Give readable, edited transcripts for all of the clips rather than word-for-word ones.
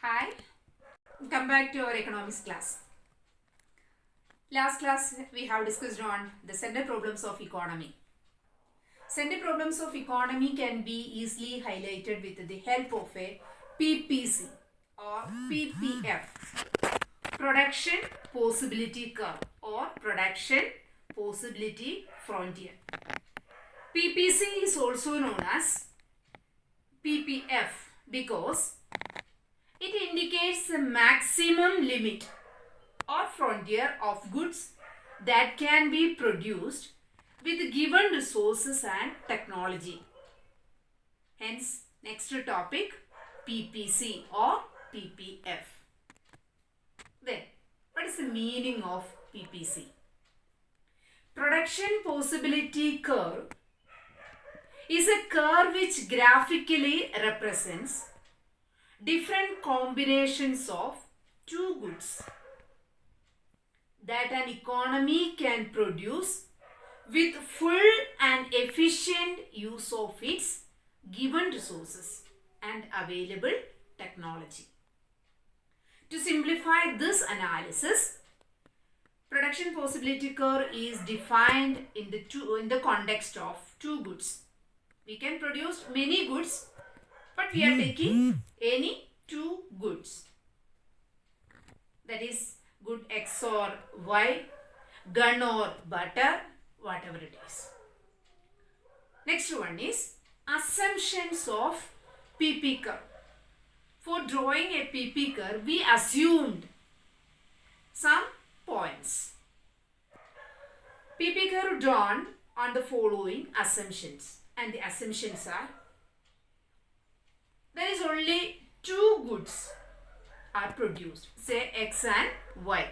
Hi, come back to our economics class. Last class we have discussed on the center problems of economy. Center problems of economy can be easily highlighted with the help of a PPC or PPF, Production Possibility Curve or Production Possibility Frontier. PPC is also known as PPF because it indicates the maximum limit or frontier of goods that can be produced with given resources and technology. Hence, next topic PPC or PPF. Then, what is the meaning of PPC? Production Possibility Curve is a curve which graphically represents different combinations of two goods that an economy can produce with full and efficient use of its given resources and available technology. To simplify this analysis, production possibility curve is defined in the context of two goods. We can produce many goods, but we are taking any two goods. That is good X or Y, gun or butter, whatever it is. Next one is assumptions of PP curve. For drawing a PP curve, we assumed some points. PP curve drawn on the following assumptions, and the assumptions are: there is only two goods are produced, say X and Y.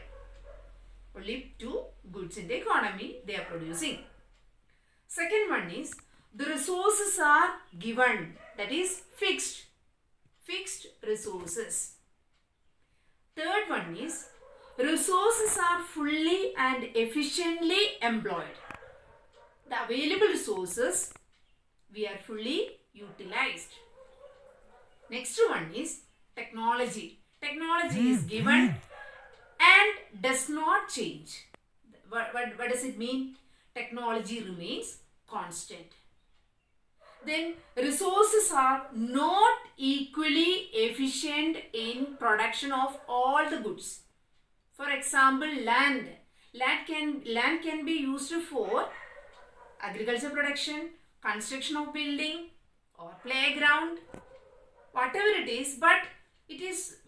Only two goods in the economy they are producing. Second one is the resources are given, that is fixed resources. Third one is resources are fully and efficiently employed. The available resources we are fully utilized. Next one is technology. Technology is given and does not change. What does it mean? Technology remains constant. Then resources are not equally efficient in production of all the goods. For example, land. Land can be used for agriculture production, construction of building or playground, whatever it is, but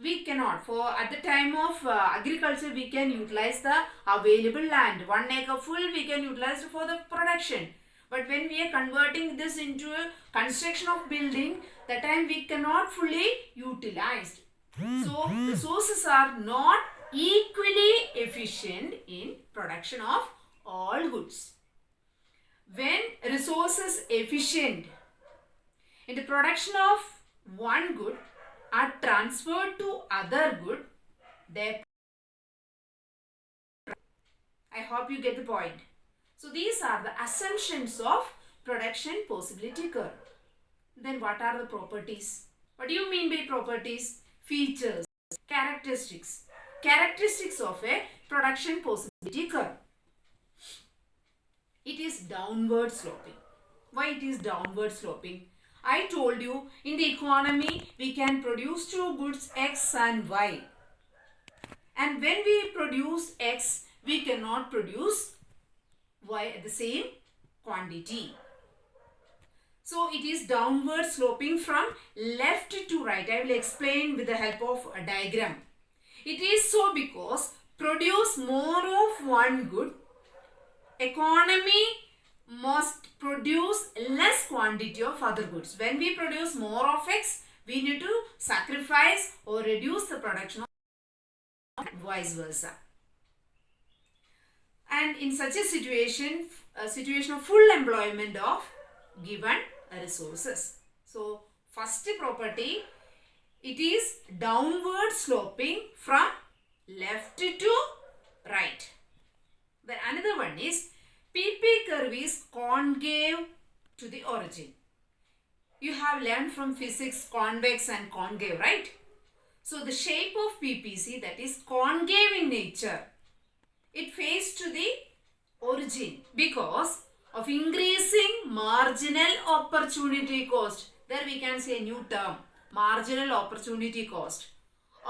we cannot. For at the time of agriculture, we can utilize the available land. 1 acre full we can utilize for the production. But when we are converting this into a construction of building, that time we cannot fully utilize. So resources are not equally efficient in production of all goods. When resources efficient in the production of one good are transferred to other good, I hope you get the point. So these are the assumptions of production possibility curve. Then what are the properties? What do you mean by properties? Features, characteristics. Characteristics of a production possibility curve. It is downward sloping. Why it is downward sloping? I told you, in the economy we can produce two goods X and Y. And when we produce X, we cannot produce Y at the same quantity. So it is downward sloping from left to right. I will explain with the help of a diagram. It is so because produce more of one good, economy must produce less quantity of other goods. When we produce more of X, we need to sacrifice or reduce the production of vice versa. And in such a situation of full employment of given resources. So first property, it is downward sloping from left to right. Then another one is PP curve is concave to the origin. You have learned from physics convex and concave, right? So the shape of PPC, that is concave in nature, it faced to the origin because of increasing marginal opportunity cost. There we can say a new term, marginal opportunity cost,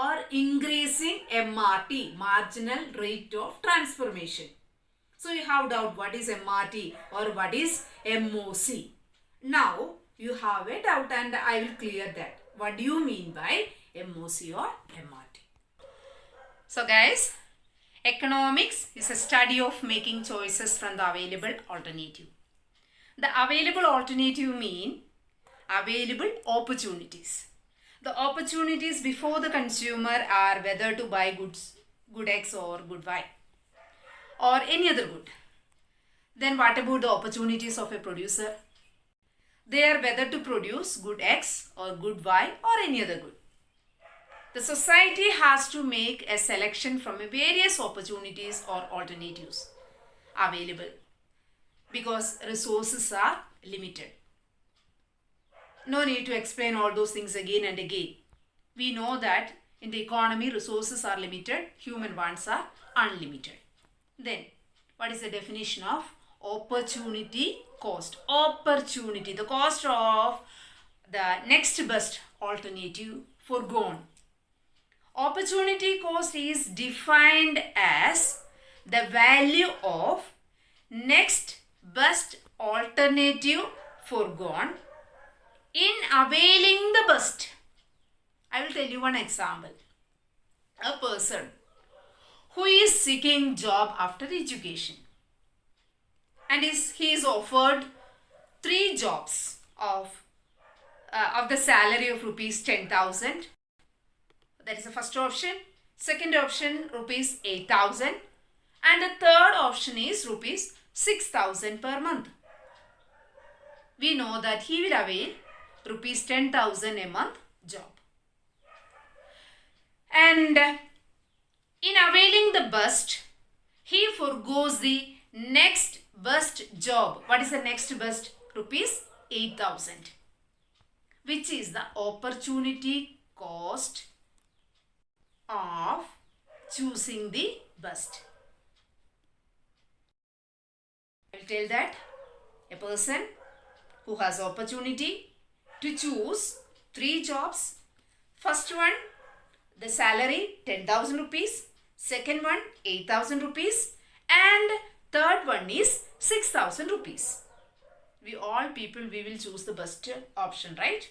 or increasing MRT, marginal rate of transformation. So you have doubt what is MRT or what is MOC. Now you have a doubt and I will clear that. What do you mean by MOC or MRT? So guys, economics is a study of making choices from the available alternative. The available alternative mean available opportunities. The opportunities before the consumer are whether to buy good X or good Y or any other good. Then what about the opportunities of a producer? They are whether to produce good X or good Y or any other good. The society has to make a selection from various opportunities or alternatives available because resources are limited. No need to explain all those things again and again. We know that in the economy resources are limited, human wants are unlimited. Then what is the definition of opportunity cost? Opportunity, the cost of the next best alternative foregone. Opportunity cost is defined as the value of next best alternative foregone in availing the best. I will tell you one example. A person who is seeking job after education and he is offered 3 jobs of the salary of rupees 10,000. That is the first option. Second option rupees 8,000 and the third option is rupees 6,000 per month. We know that he will avail rupees 10,000 a month job. And in availing the best, he forgoes the next best job. What is the next best? Rupees 8,000, which is the opportunity cost of choosing the best. I will tell that a person who has opportunity to choose 3 jobs. First one, the salary 10,000 rupees. Second one, 8,000 rupees. And third one is 6,000 rupees. We all people, we will choose the best option, right?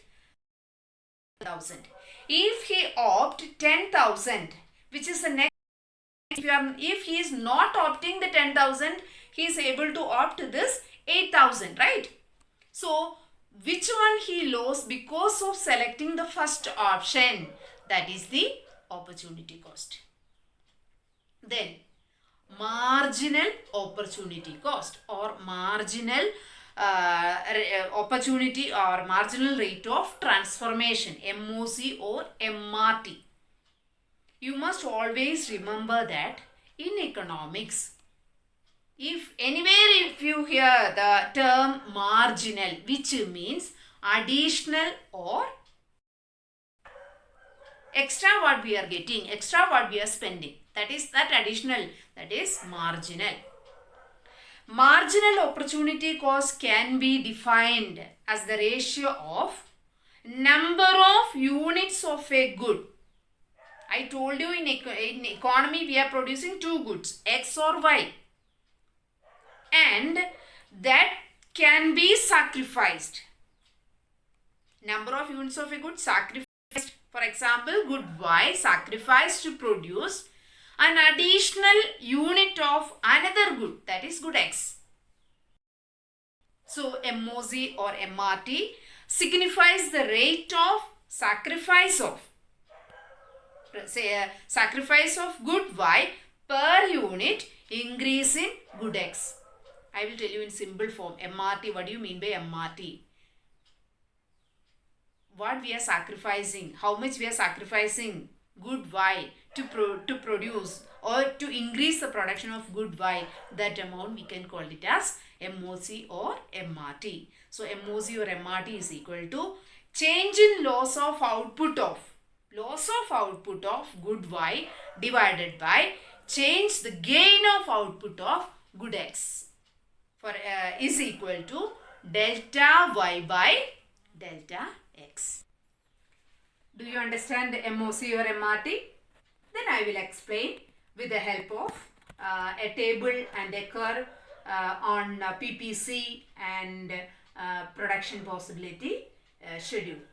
1,000. If he opt 10,000, which is the next, if he is not opting the 10,000, he is able to opt this 8,000, right? So, which one he lost because of selecting the first option? That is the opportunity cost. Then, marginal opportunity cost or marginal opportunity or marginal rate of transformation, MOC or MRT. You must always remember that in economics, if you hear the term marginal, which means additional or extra what we are getting, extra what we are spending, that is that additional, that is marginal. Marginal opportunity cost can be defined as the ratio of number of units of a good. I told you in economy we are producing 2 goods, X or Y, and that can be sacrificed. Number of units of a good sacrificed. For example, good Y sacrificed to produce an additional unit of another good, that is good X. So MOC or MRT signifies the rate of sacrifice of, say, sacrifice of good Y per unit increase in good X. I will tell you in simple form. MRT, what do you mean by MRT? What we are sacrificing, how much we are sacrificing good Y to produce or to increase the production of good Y, that amount we can call it as MOC or MRT. So MOC or MRT is equal to change in loss of output of loss of output of good y divided by change the gain of output of good x is equal to delta y by delta x. Do you understand the MOC or MRT? Then I will explain with the help of a table and a curve on PPC and production possibility schedule.